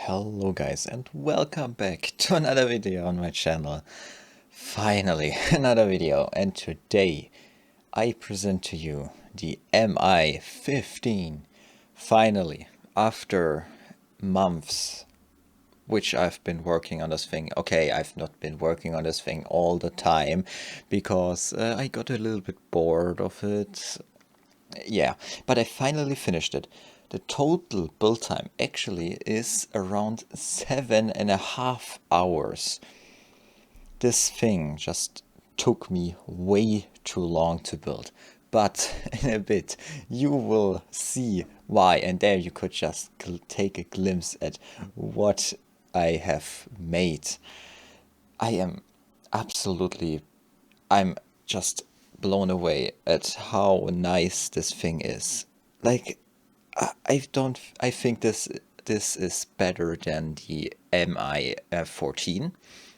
Hello guys and welcome back to another video on my channel. Finally another video, and today I present to you the MI-15. Finally, after months which I've been working on this thing. Okay, I've not been working on this thing all the time because I got a little bit bored of it. Yeah, but I finally finished it. The total build time actually is around 7.5 hours. This thing just took me way too long to build. But in a bit you will see why, and there you could just take a glimpse at what I have made. I am absolutely, I'm just blown away at how nice this thing is. Like, I think this is better than the MI-14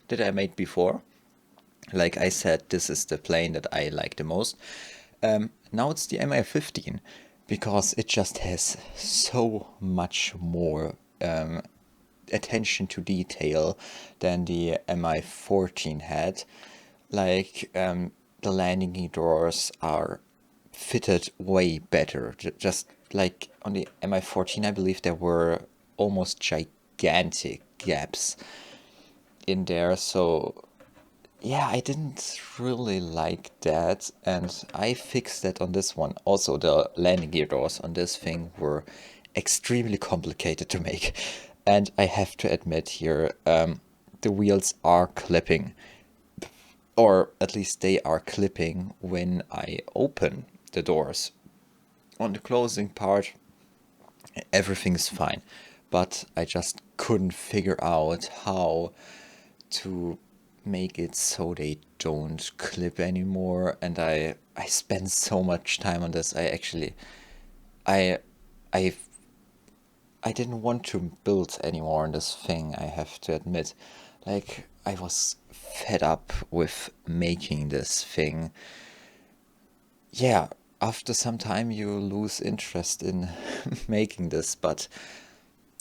that I made before. Like I said, this is the plane that I like the most. Now it's the MI-15 because it just has so much more attention to detail than the MI-14 had. Like, the landing gear doors are fitted way better. Just like on the MI-14, I believe there were almost gigantic gaps in there. So yeah, I didn't really like that, and I fixed that on this one. Also, the landing gear doors on this thing were extremely complicated to make, and I have to admit here, the wheels are clipping, or at least they are clipping when I open the doors. On the closing part, everything's fine, but I just couldn't figure out how to make it so they don't clip anymore, and I spent so much time on this. I I I didn't want to build anymore on this thing, I have to admit. Like, I was fed up with making this thing. Yeah, after some time you lose interest in making this, but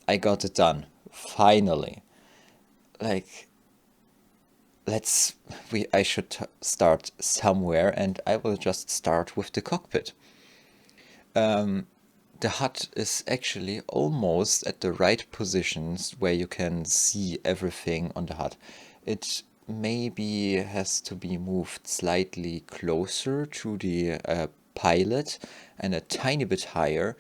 I got it done finally. Like, I should start somewhere, and I will just start with the cockpit. The HUD is actually almost at the right positions where you can see everything on the HUD. It maybe has to be moved slightly closer to the pilot and a tiny bit higher,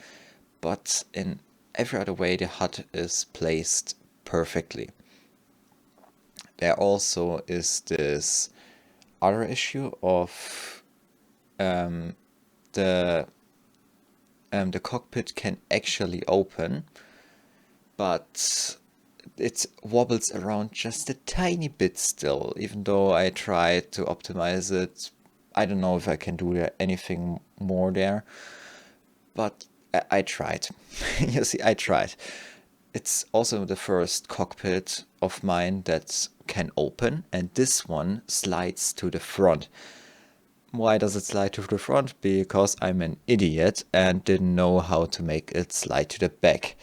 but in every other way the HUD is placed perfectly. There also is this other issue of the cockpit can actually open, but it wobbles around just a tiny bit still, even though I tried to optimize it. I don't know if I can do anything more there, but I tried. You see, I tried. It's also the first cockpit of mine that can open, and this one slides to the front. Why does it slide to the front? Because I'm an idiot and didn't know how to make it slide to the back.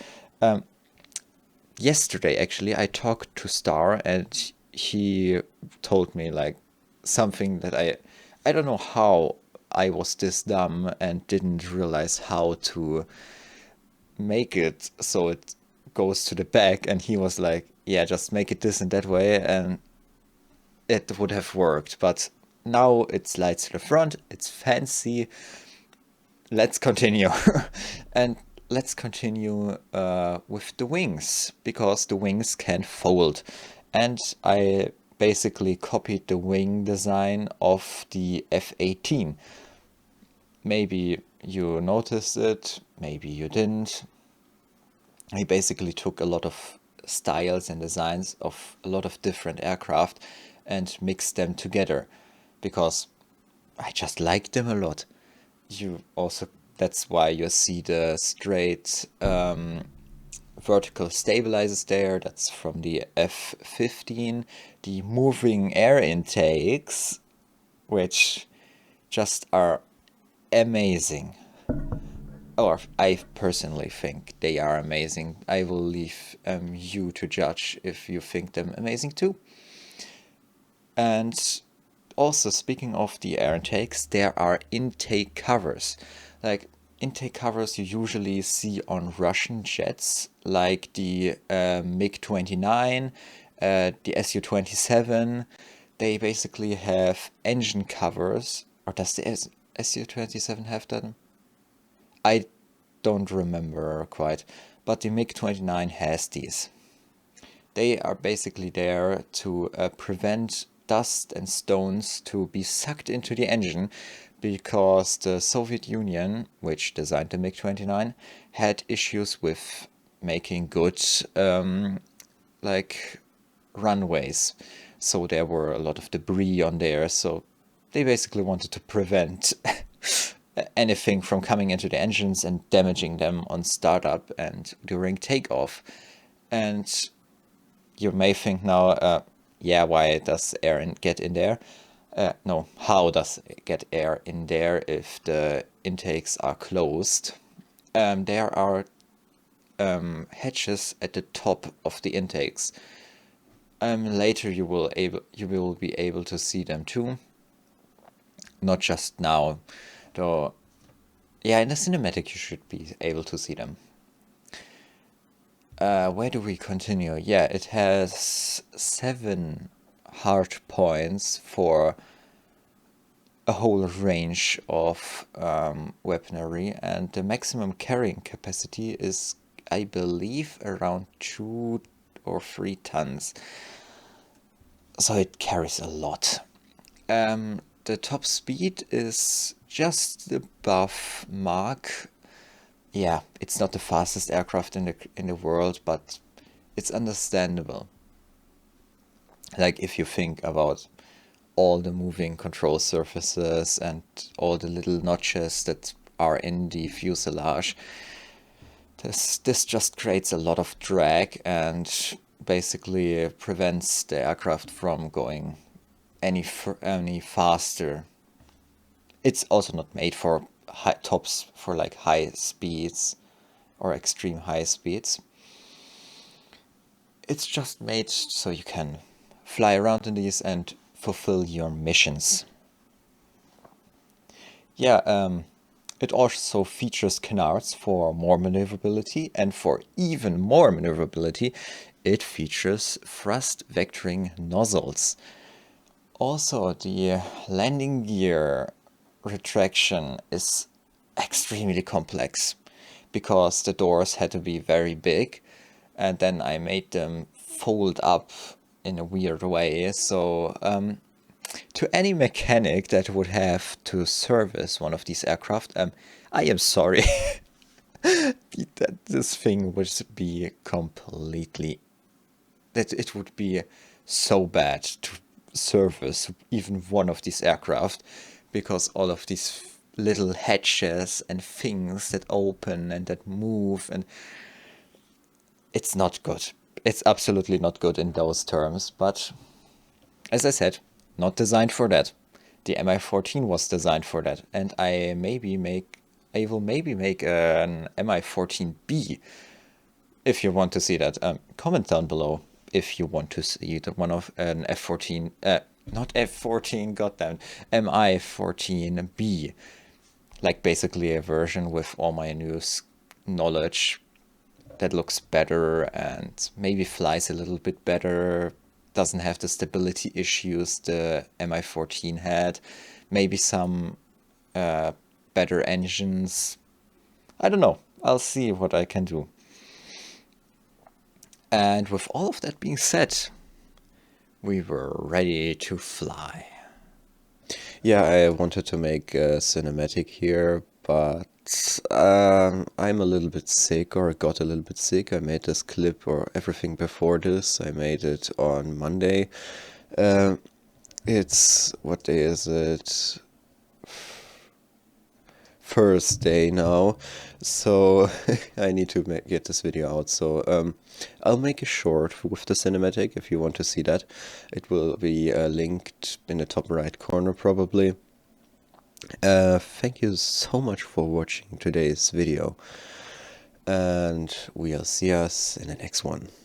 Yesterday, actually, I talked to Star, and he told me like something that I don't know how I was this dumb and didn't realize how to make it so it goes to the back, and he was like, yeah, just make it this and that way and it would have worked. But now it slides to the front, it's fancy. Let's continue. And let's continue with the wings, because the wings can fold, and I basically copied the wing design of the F-18. Maybe you noticed it, maybe you didn't. I basically took a lot of styles and designs of a lot of different aircraft and mixed them together because I just like them a lot. You also, that's why you see the straight vertical stabilizers there. That's from the F-15. The moving air intakes, which just are amazing. or I personally think they are amazing. I will leave you to judge if you think them amazing too. And also, speaking of the air intakes, there are intake covers. Like, intake covers you usually see on Russian jets, like the MiG-29, the Su-27. They basically have engine covers. Or does the Su-27 have them? I don't remember quite, but the MiG-29 has these. They are basically there to prevent dust and stones to be sucked into the engine, because the Soviet Union, which designed the MiG-29, had issues with making good like runways. So there were a lot of debris on there, so they basically wanted to prevent anything from coming into the engines and damaging them on startup and during takeoff. And you may think now, yeah, why does air get in there? No, how does it get air in there if the intakes are closed? There are hatches at the top of the intakes. Later you will be able to see them too. Not just now, though. Yeah, in the cinematic you should be able to see them. Where do we continue? Yeah, it has 7 hard points for a whole range of weaponry, and the maximum carrying capacity is, I believe, around 2 or 3 tons. So it carries a lot. The top speed is just above Mach. Yeah, it's not the fastest aircraft in the world, but it's understandable. Like, if you think about all the moving control surfaces and all the little notches that are in the fuselage, this just creates a lot of drag and basically prevents the aircraft from going any faster. It's also not made for tops for like high speeds or extreme high speeds. It's just made so you can fly around in these and fulfill your missions. Yeah, it also features canards for more maneuverability, and for even more maneuverability, it features thrust vectoring nozzles. Also, the landing gear retraction is extremely complex because the doors had to be very big, and then I made them fold up in a weird way. So to any mechanic that would have to service one of these aircraft, I am sorry. That this thing would be completely... that it would be so bad to service even one of these aircraft, because all of these little hatches and things that open and that move, and it's not good. It's absolutely not good in those terms, but as I said, not designed for that. The MI-14 was designed for that, and I will maybe make an MI-14B. If you want to see that, comment down below if you want to see one of an F-14, not F-14, goddamn, MI-14B. Like basically a version with all my new knowledge that looks better and maybe flies a little bit better, doesn't have the stability issues the MI-14 had, maybe some better engines. I don't know. I'll see what I can do. And with all of that being said, we were ready to fly. Yeah, I wanted to make a cinematic here, but I'm a little bit sick, or I got a little bit sick. I made this clip or everything before this. I made it on Monday. It's, what day is it? Thursday now, so I need to get this video out. So I'll make a short with the cinematic if you want to see that. It will be linked in the top right corner probably. Thank you so much for watching today's video, and we'll see us in the next one.